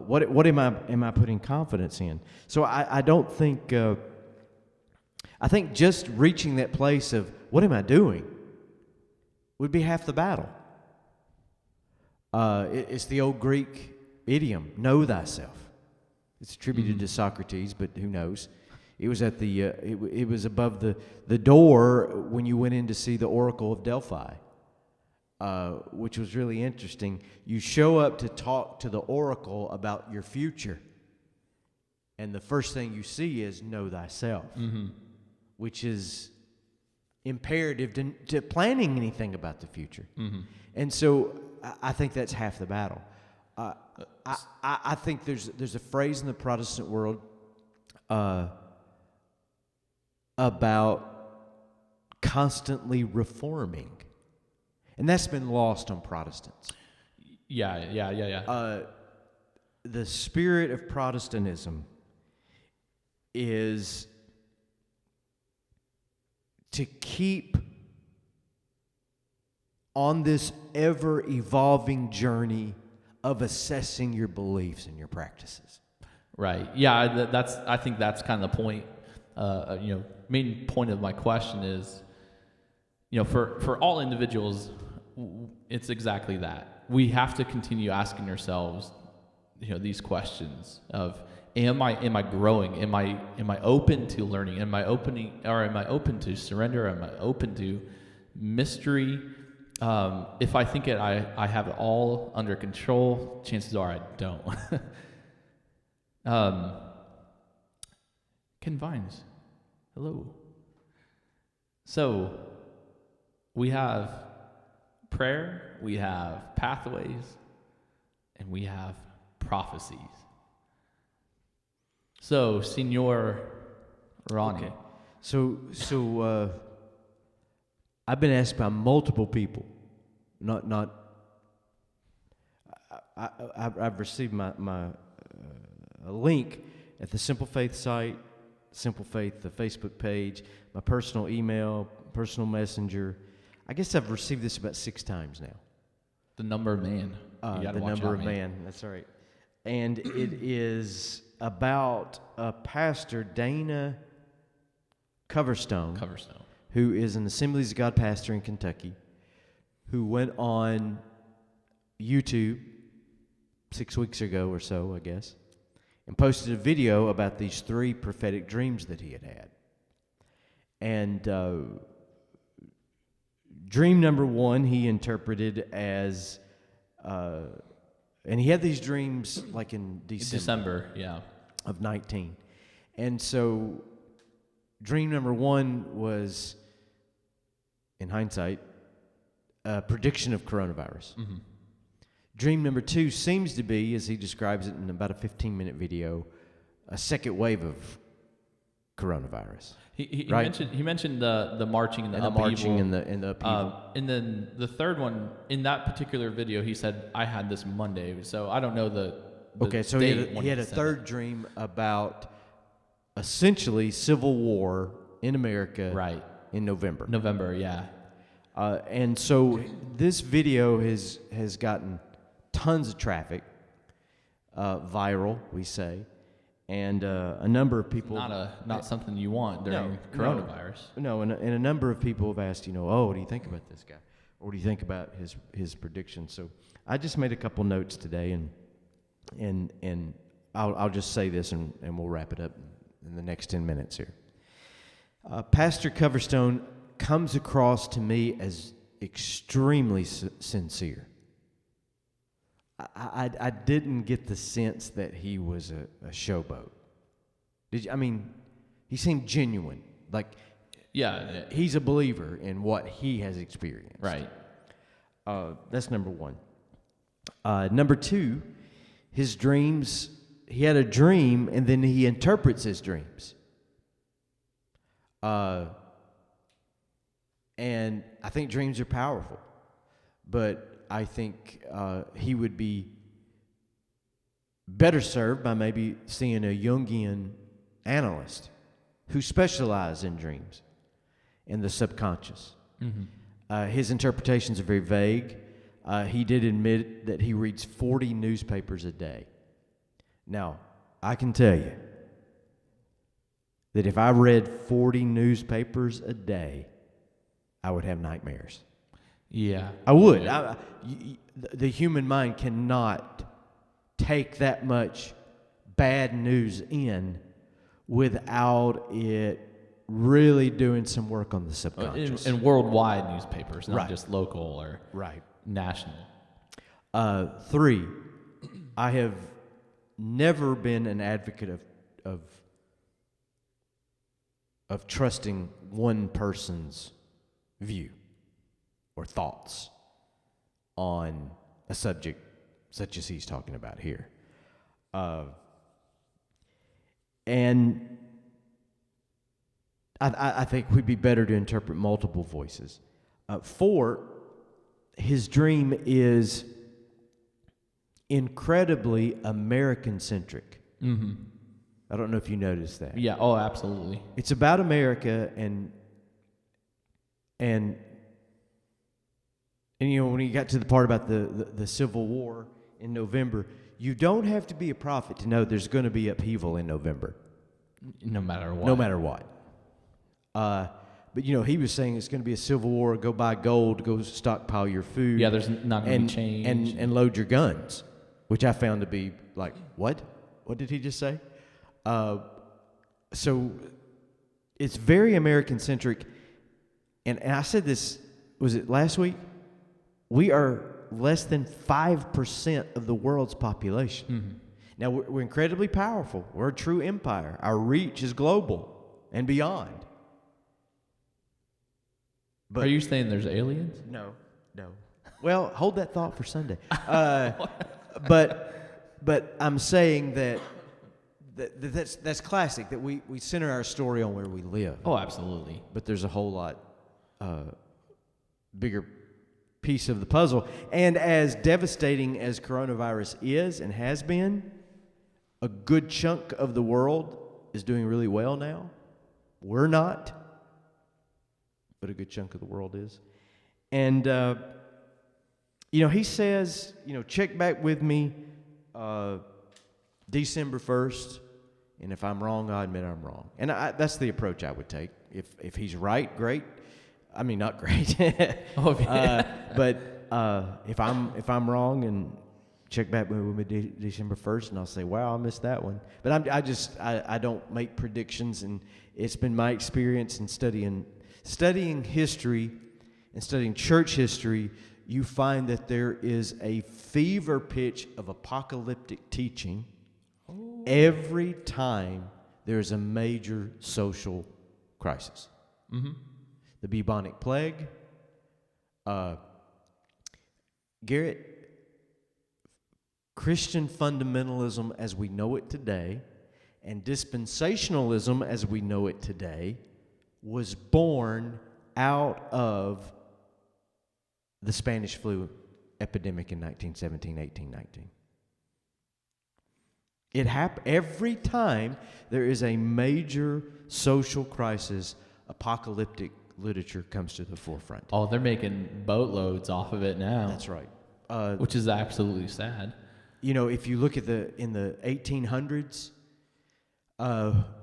Speaker 3: What am I putting confidence in? So I don't think, I think just reaching that place of what am I doing would be half the battle. It's the old Greek idiom, know thyself. It's attributed to Socrates, but who knows? It was at the it was above the door when you went in to see the Oracle of Delphi, which was really interesting. You show up to talk to the Oracle about your future, and the first thing you see is know thyself, which is imperative to planning anything about the future. And so I think that's half the battle. I think there's a phrase in the Protestant world about constantly reforming, and that's been lost on Protestants. Yeah. The spirit of Protestantism is to keep on this ever-evolving journey of assessing your beliefs and your practices.
Speaker 2: Right. Yeah, I think that's kind of the point. Main point of my question is, for all individuals, it's exactly that. We have to continue asking ourselves, these questions of, am I growing? Am I open to learning? Am I open to surrender? Am I open to mystery? If I think I have it all under control, chances are I don't. Ken Vines, hello. So, we have prayer, we have pathways, and we have prophecies. So, Senor Ronnie.
Speaker 3: Okay. So I've been asked by multiple people, I've received my a link at the Simple Faith site, Simple Faith, the Facebook page, my personal email, personal messenger. I guess I've received this about 6 times now.
Speaker 2: The number of man.
Speaker 3: The number of man. That's right. And it is about Pastor Dana Coverstone, who is an Assemblies of God pastor in Kentucky, who went on YouTube 6 weeks ago or so, I guess, and posted a video about these 3 prophetic dreams that he had had. And dream number 1 he interpreted as, and he had these dreams like in December of 19. And so dream number 1 was, in hindsight, a prediction of coronavirus. Mm-hmm. Dream number 2 seems to be, as he describes it in about a 15-minute video, a second wave of coronavirus.
Speaker 2: He mentioned the marching and the upheaval.
Speaker 3: Marching and the upheaval.
Speaker 2: And then the third one, in that particular video, he said, I had this Monday. So I don't know the
Speaker 3: okay, so
Speaker 2: date
Speaker 3: he had a third dream about essentially civil war in America in November.
Speaker 2: November, yeah.
Speaker 3: And so this video has gotten tons of traffic, viral, we say, And a number of people...
Speaker 2: Not something you want during coronavirus.
Speaker 3: No, and a number of people have asked, oh, what do you think about this guy? Or what do you think about his predictions? So I just made a couple notes today, and I'll just say this, and we'll wrap it up in the next 10 minutes here. Pastor Coverstone comes across to me as extremely sincere. I didn't get the sense that he was a showboat. Did you? I mean, he seemed genuine. Like,
Speaker 2: yeah,
Speaker 3: he's a believer in what he has experienced.
Speaker 2: Right.
Speaker 3: That's number one. Number two, his dreams. He had a dream, and then he interprets his dreams. And I think dreams are powerful, but I think he would be better served by maybe seeing a Jungian analyst who specializes in dreams and the subconscious. Mm-hmm. His interpretations are very vague. He did admit that he reads 40 newspapers a day. Now, I can tell you that if I read 40 newspapers a day, I would have nightmares.
Speaker 2: Yeah.
Speaker 3: I would. The human mind cannot take that much bad news in without it really doing some work on the subconscious.
Speaker 2: And worldwide newspapers, not
Speaker 3: Right.
Speaker 2: just local or national.
Speaker 3: 3, I have never been an advocate of trusting one person's view or thoughts on a subject such as he's talking about here. And I think we'd be better to interpret multiple voices. 4, his dream is incredibly American-centric. Mm-hmm. I don't know if you noticed that.
Speaker 2: Yeah, oh, absolutely.
Speaker 3: It's about America, and when you got to the part about the Civil War in November, you don't have to be a prophet to know there's going to be upheaval in November.
Speaker 2: No matter what.
Speaker 3: No matter what. But he was saying it's going to be a civil war. Go buy gold. Go stockpile your food.
Speaker 2: Yeah, there's not going to be change.
Speaker 3: And load your guns, which I found to be like, what? What did he just say? So it's very American-centric. And I said this, was it last week? We are less than 5% of the world's population. Mm-hmm. Now, we're incredibly powerful. We're a true empire. Our reach is global and beyond.
Speaker 2: But are you saying there's aliens?
Speaker 3: No. Well, hold that thought for Sunday. But I'm saying that's classic, that we center our story on where we live.
Speaker 2: Oh, absolutely.
Speaker 3: But there's a whole lot bigger piece of the puzzle. And as devastating as coronavirus is and has been, a good chunk of the world is doing really well now. We're not, but a good chunk of the world is. And, he says, check back with me December 1st, and if I'm wrong, I admit I'm wrong. And that's the approach I would take. If he's right, great. I mean, not great. But if I'm wrong, and check back with me December 1st, and I'll say, wow, I missed that one. But I don't make predictions, and it's been my experience in studying history and studying church history. You find that there is a fever pitch of apocalyptic teaching every time there's a major social crisis. Mm-hmm. The bubonic plague. Garrett, Christian fundamentalism as we know it today and dispensationalism as we know it today was born out of the Spanish flu epidemic in 1917, 18, 19. It happened every time there is a major social crisis, apocalyptic literature comes to the forefront.
Speaker 2: Oh, they're making boatloads off of it now.
Speaker 3: That's right.
Speaker 2: Which is absolutely sad.
Speaker 3: If you look at in the 1800s,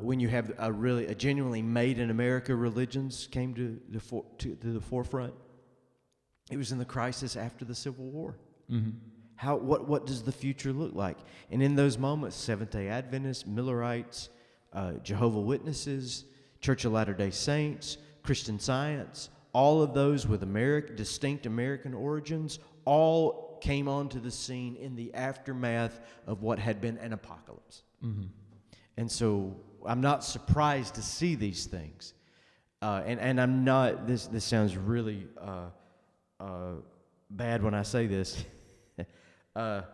Speaker 3: when you have a genuinely made in America religions came to the forefront. It was in the crisis after the Civil War.
Speaker 2: Mm-hmm.
Speaker 3: What does the future look like? And in those moments, Seventh-day Adventists, Millerites, Jehovah's Witnesses, Church of Latter-day Saints, Christian Science, all of those with distinct American origins, all came onto the scene in the aftermath of what had been an apocalypse.
Speaker 2: Mm-hmm.
Speaker 3: And so I'm not surprised to see these things. And I'm not, this sounds really bad when I say this, but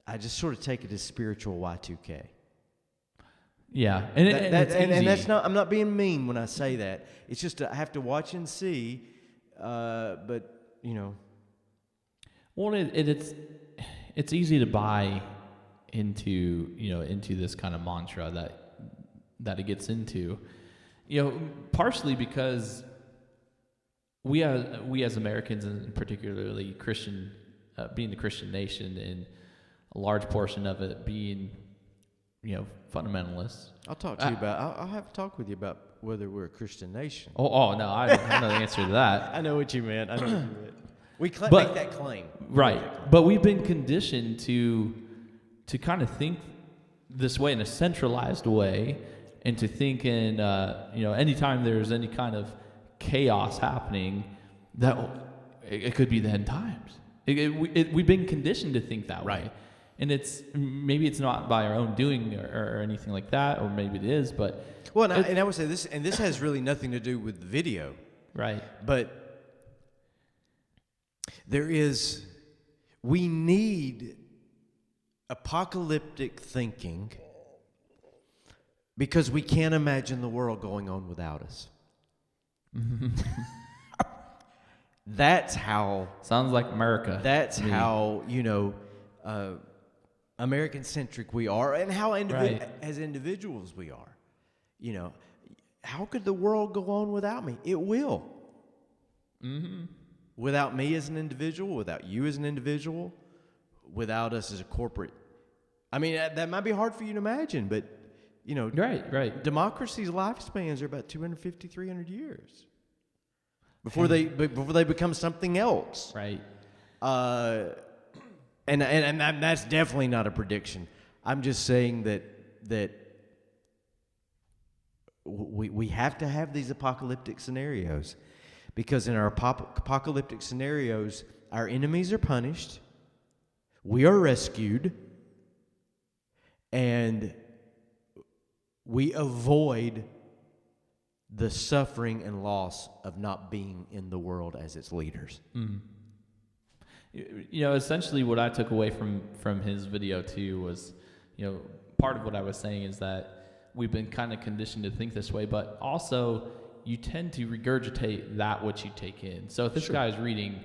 Speaker 3: I just sort of take it as spiritual Y2K.
Speaker 2: Yeah, and
Speaker 3: that's not, I'm not being mean when I say that. It's just I have to watch and see, but, you know.
Speaker 2: Well, it's easy to buy into this kind of mantra that it gets into, partially because we as Americans, and particularly Christian, being the Christian nation, and a large portion of it being fundamentalists.
Speaker 3: I'll talk to you about. I'll have a talk with you about whether we're a Christian nation.
Speaker 2: Oh no, I know the answer to that.
Speaker 3: I know what you meant. We make that claim.
Speaker 2: Right, but we've been conditioned to kind of think this way in a centralized way, and to think in anytime there's any kind of chaos happening, that it could be the end times. We've been conditioned to think that way. And maybe it's not by our own doing or anything like that, or maybe it is, but...
Speaker 3: Well, and I would say this, and this has really nothing to do with the video.
Speaker 2: Right.
Speaker 3: But we need apocalyptic thinking because we can't imagine the world going on without us. That's how...
Speaker 2: Sounds like America.
Speaker 3: That's how, American-centric we are, and how as individuals we are. How could the world go on without me? It will.
Speaker 2: Mm-hmm.
Speaker 3: Without me as an individual, without you as an individual, without us as a corporate. I mean, that might be hard for you to imagine, but,
Speaker 2: Right.
Speaker 3: Democracy's lifespans are about 250, 300 years before they become something else.
Speaker 2: Right.
Speaker 3: And that's definitely not a prediction. I'm just saying that we have to have these apocalyptic scenarios, because in our apocalyptic scenarios, our enemies are punished, we are rescued, and we avoid the suffering and loss of not being in the world as its leaders.
Speaker 2: Mm-hmm. Essentially what I took away from his video too was, part of what I was saying is that we've been kind of conditioned to think this way, but also you tend to regurgitate that which you take in. So if this guy's reading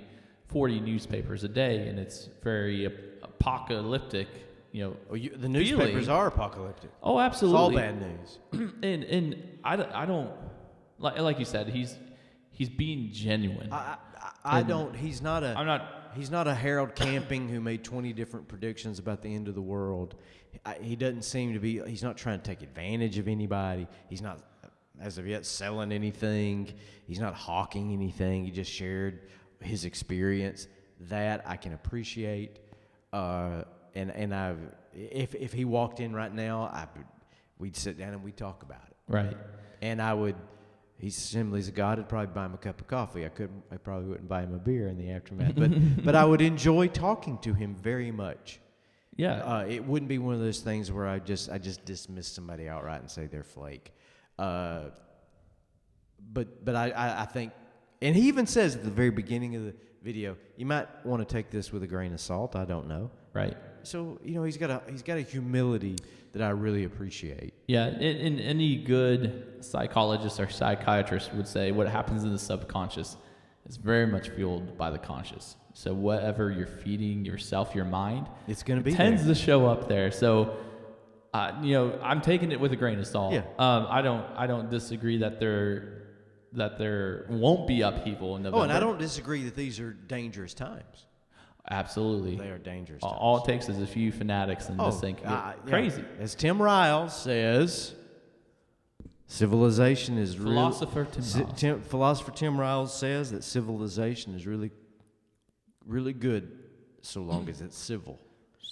Speaker 2: 40 newspapers a day and it's very apocalyptic,
Speaker 3: the newspapers are apocalyptic.
Speaker 2: Oh, absolutely.
Speaker 3: It's all bad news.
Speaker 2: and I don't like you said, he's being genuine.
Speaker 3: He's not a Harold Camping who made 20 different predictions about the end of the world. He doesn't seem to be. He's not trying to take advantage of anybody. He's not, as of yet, selling anything. He's not hawking anything. He just shared his experience. That I can appreciate. If he walked in right now, we'd sit down and we'd talk about it.
Speaker 2: Right.
Speaker 3: And he's Assembly's of God. I'd probably buy him a cup of coffee. I probably wouldn't buy him a beer in the aftermath, but I would enjoy talking to him very much.
Speaker 2: Yeah.
Speaker 3: It wouldn't be one of those things where I just dismiss somebody outright and say they're flake. But I think, and he even says at the very beginning of the video, you might want to take this with a grain of salt. I don't know.
Speaker 2: Right.
Speaker 3: So he's got a humility that I really appreciate.
Speaker 2: Yeah, and any good psychologist or psychiatrist would say what happens in the subconscious is very much fueled by the conscious. So whatever you're feeding yourself, your mind,
Speaker 3: it's going to be
Speaker 2: tends
Speaker 3: there.
Speaker 2: to show up there. So, I'm taking it with a grain of salt.
Speaker 3: Yeah.
Speaker 2: I don't disagree that there won't be upheaval in November.
Speaker 3: Oh, and I don't disagree that these are dangerous times.
Speaker 2: Absolutely.
Speaker 3: They are dangerous.
Speaker 2: All it takes is a few fanatics and this thing can get crazy.
Speaker 3: As Tim Ryle says, civilization is
Speaker 2: Philosopher
Speaker 3: Philosopher Tim Ryle says that civilization is really, really good so long as it's civil.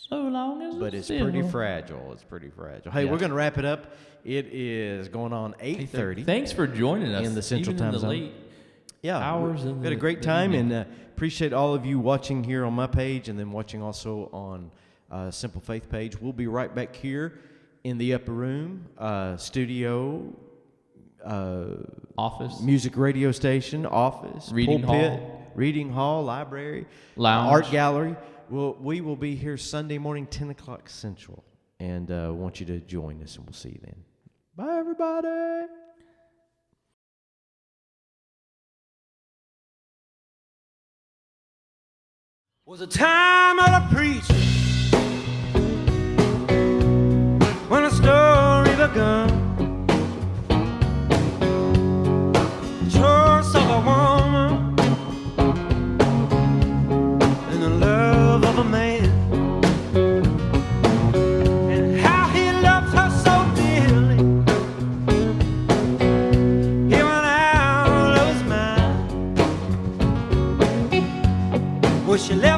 Speaker 2: So long as
Speaker 3: But it's
Speaker 2: civil.
Speaker 3: pretty fragile. It's pretty fragile. Hey,
Speaker 2: Yeah.
Speaker 3: we're going to wrap it up. It is going on 8:30.
Speaker 2: Thanks for joining us
Speaker 3: in the Central
Speaker 2: even
Speaker 3: Time
Speaker 2: in the
Speaker 3: Zone.
Speaker 2: late
Speaker 3: Yeah,
Speaker 2: hours
Speaker 3: we
Speaker 2: of
Speaker 3: had a
Speaker 2: the-
Speaker 3: great
Speaker 2: the
Speaker 3: time,
Speaker 2: evening.
Speaker 3: and appreciate all of you watching here on my page, and then watching also on Simple Faith page. We'll be right back here in the upper room, studio,
Speaker 2: office,
Speaker 3: music radio station, office,
Speaker 2: Reading
Speaker 3: pulpit,
Speaker 2: hall.
Speaker 3: reading hall, library,
Speaker 2: Lounge.
Speaker 3: art gallery. We will be here Sunday morning, 10 o'clock Central, and want you to join us, and we'll see you then. Bye, everybody.
Speaker 1: Was a time of the preacher when a story begun. Choice of a woman and the love of a man, and how he loved her so dearly. He went out of his mind. Well, she left